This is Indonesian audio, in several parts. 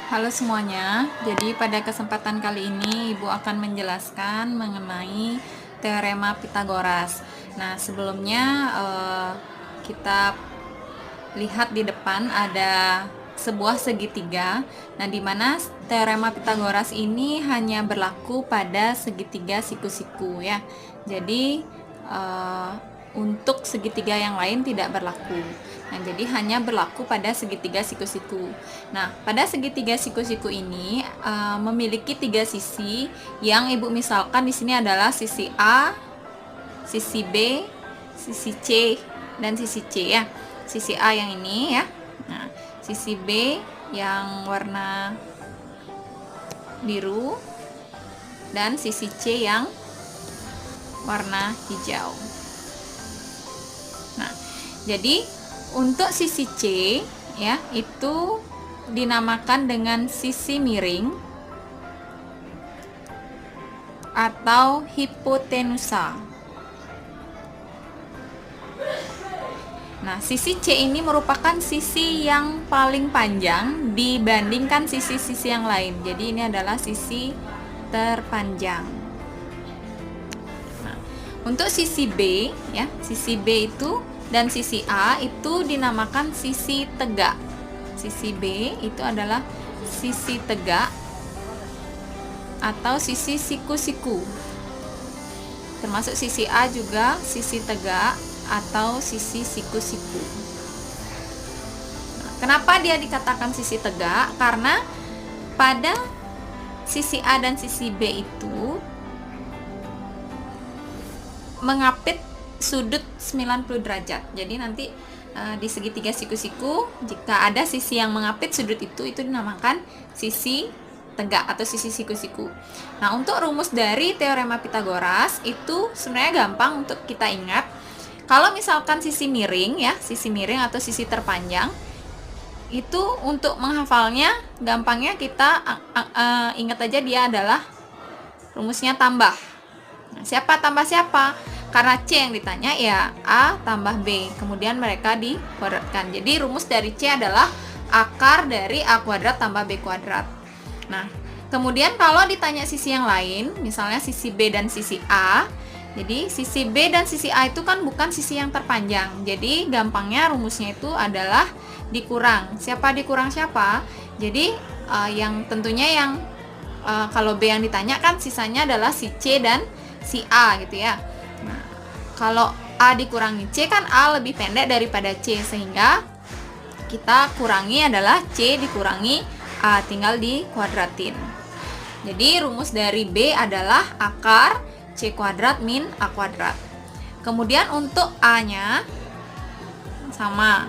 Halo semuanya, jadi pada kesempatan kali ini Ibu akan menjelaskan mengenai teorema Pitagoras. Nah, sebelumnya kita lihat di depan ada sebuah segitiga. Nah, di mana teorema Pitagoras ini hanya berlaku pada segitiga siku-siku ya. Jadi untuk segitiga yang lain tidak berlaku. Nah, jadi hanya berlaku pada segitiga siku-siku. Nah, pada segitiga siku-siku ini memiliki tiga sisi yang Ibu misalkan di sini adalah sisi A, sisi B, sisi C, dan sisi C ya. Sisi A yang ini ya. Nah, sisi B yang warna biru dan sisi C yang warna hijau. Nah, jadi untuk sisi C ya, itu dinamakan dengan sisi miring atau hipotenusa. Nah, sisi C ini merupakan sisi yang paling panjang dibandingkan sisi-sisi yang lain. Jadi ini adalah sisi terpanjang. Nah, untuk sisi B ya, sisi B itu dan sisi A itu dinamakan sisi tegak. Sisi B itu adalah sisi tegak atau sisi siku-siku. Termasuk sisi A juga sisi tegak atau sisi siku-siku. Nah, kenapa dia dikatakan sisi tegak? Karena pada sisi A dan sisi B itu mengapit sudut 90 derajat. Jadi nanti di segitiga siku-siku jika ada sisi yang mengapit sudut itu dinamakan sisi tegak atau sisi siku-siku. Nah, untuk rumus dari teorema Pitagoras itu sebenarnya gampang untuk kita ingat. Kalau misalkan sisi miring ya, sisi miring atau sisi terpanjang itu untuk menghafalnya gampangnya kita ingat aja dia adalah rumusnya tambah. Nah, siapa tambah siapa? Karena C yang ditanya ya A tambah B, kemudian mereka dikuadratkan. Jadi rumus dari C adalah akar dari A kuadrat tambah B kuadrat. Nah, kemudian kalau ditanya sisi yang lain, misalnya sisi B dan sisi A, jadi sisi B dan sisi A itu kan bukan sisi yang terpanjang. Jadi gampangnya rumusnya itu adalah dikurang. Siapa dikurang siapa? Jadi yang tentunya yang kalau B yang ditanya kan sisanya adalah si C dan si A gitu ya. Nah, kalau A dikurangi C kan A lebih pendek daripada C, sehingga kita kurangi adalah C dikurangi A, tinggal dikuadratin. Jadi rumus dari B adalah akar C kuadrat min A kuadrat. Kemudian untuk A-nya sama,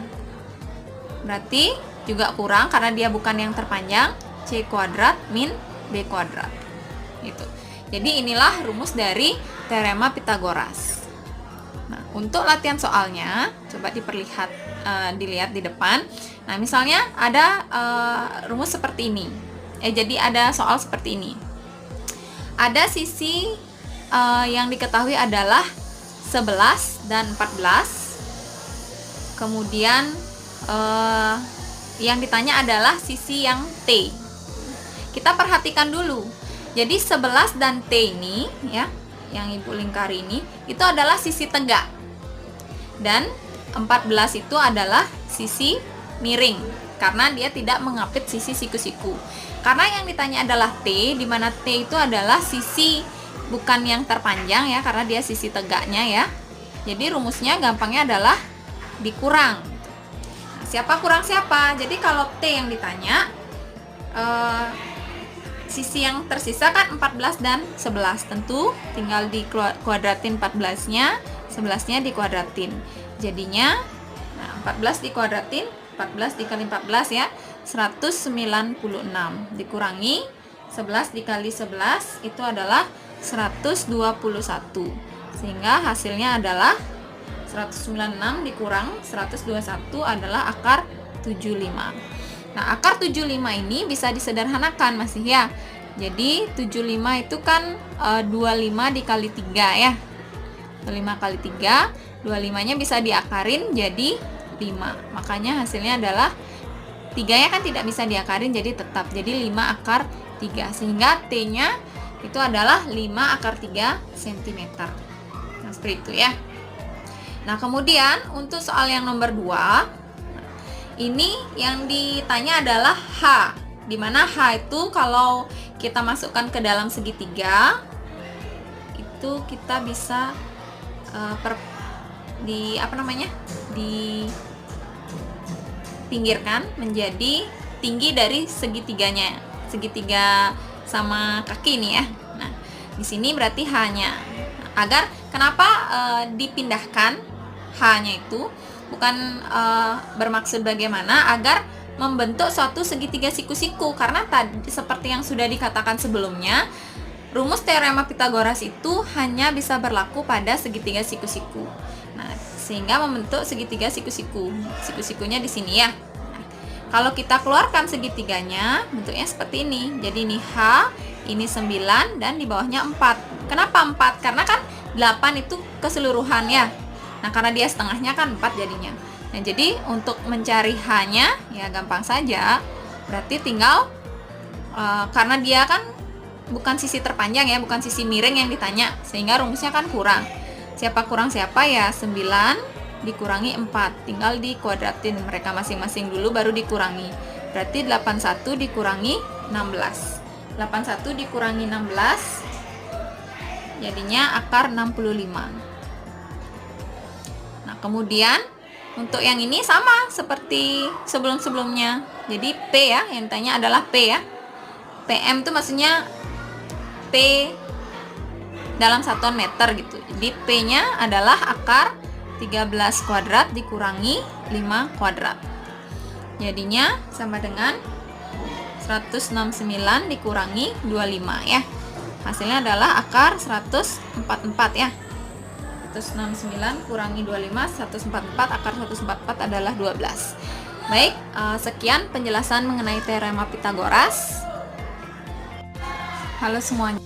berarti juga kurang karena dia bukan yang terpanjang, C kuadrat min B kuadrat. Gitu. Jadi inilah rumus dari teorema Pitagoras. Nah, untuk latihan soalnya, coba dilihat di depan. Nah, misalnya ada rumus seperti ini. Jadi ada soal seperti ini. Ada sisi yang diketahui adalah 11 dan 14. Kemudian yang ditanya adalah sisi yang T. Kita perhatikan dulu. Jadi 11 dan T ini ya, yang Ibu lingkari ini itu adalah sisi tegak. Dan 14 itu adalah sisi miring karena dia tidak mengapit sisi siku-siku. Karena yang ditanya adalah T, di mana T itu adalah sisi bukan yang terpanjang ya, karena dia sisi tegaknya ya. Jadi rumusnya gampangnya adalah dikurang. Nah, siapa kurang siapa? Jadi kalau T yang ditanya sisi yang tersisa kan 14 dan 11. Tentu tinggal dikuadratin 14-nya, 11-nya dikuadratin. Jadinya 14 dikuadratin, 14 dikali 14 ya, 196. Dikurangi 11 dikali 11 itu adalah 121. Sehingga hasilnya adalah 196 dikurang 121 adalah akar 75. Nah, akar 75 ini bisa disederhanakan masih ya. Jadi 75 itu kan 25 dikali 3 ya. 25 kali 3, 25-nya bisa diakarin jadi 5. Makanya hasilnya adalah 3-nya kan tidak bisa diakarin jadi tetap. Jadi 5 akar 3. Sehingga T-nya itu adalah 5 akar 3 cm. Nah, seperti itu ya. Nah, kemudian untuk soal yang nomor 2, ini yang ditanya adalah H. Dimana H itu kalau kita masukkan ke dalam segitiga, itu kita bisa dipinggirkan menjadi tinggi dari segitiganya, segitiga sama kaki ini ya. Nah, di sini berarti H-nya. Agar kenapa dipindahkan H-nya itu bukan bermaksud bagaimana agar membentuk suatu segitiga siku-siku, karena tadi seperti yang sudah dikatakan sebelumnya, rumus teorema Pitagoras itu hanya bisa berlaku pada segitiga siku-siku. Nah, sehingga membentuk segitiga siku-siku. Siku-sikunya di sini ya. Nah, kalau kita keluarkan segitiganya, bentuknya seperti ini. Jadi ini H, ini 9 dan di bawahnya 4. Kenapa 4? Karena kan 8 itu keseluruhan ya. Nah, karena dia setengahnya kan 4 jadinya. Nah, jadi untuk mencari H-nya ya gampang saja. Berarti tinggal karena dia kan bukan sisi terpanjang ya, bukan sisi miring yang ditanya, sehingga rumusnya kan kurang. Siapa kurang siapa ya? 9 dikurangi 4. Tinggal dikuadratin mereka masing-masing dulu baru dikurangi. Berarti 81 dikurangi 16. 81 dikurangi 16 jadinya akar 65. Nah, kemudian untuk yang ini sama seperti sebelum-sebelumnya. Jadi P ya, yang ditanya adalah P ya. PM itu maksudnya P dalam satuan meter gitu. Jadi P-nya adalah akar 13 kuadrat dikurangi 5 kuadrat. Jadinya sama dengan 169 dikurangi 25 ya. Hasilnya adalah akar 144 ya. 169 kurangi 25, 144, akar 144 adalah 12. Baik, sekian penjelasan mengenai teorema Pitagoras. Halo semuanya.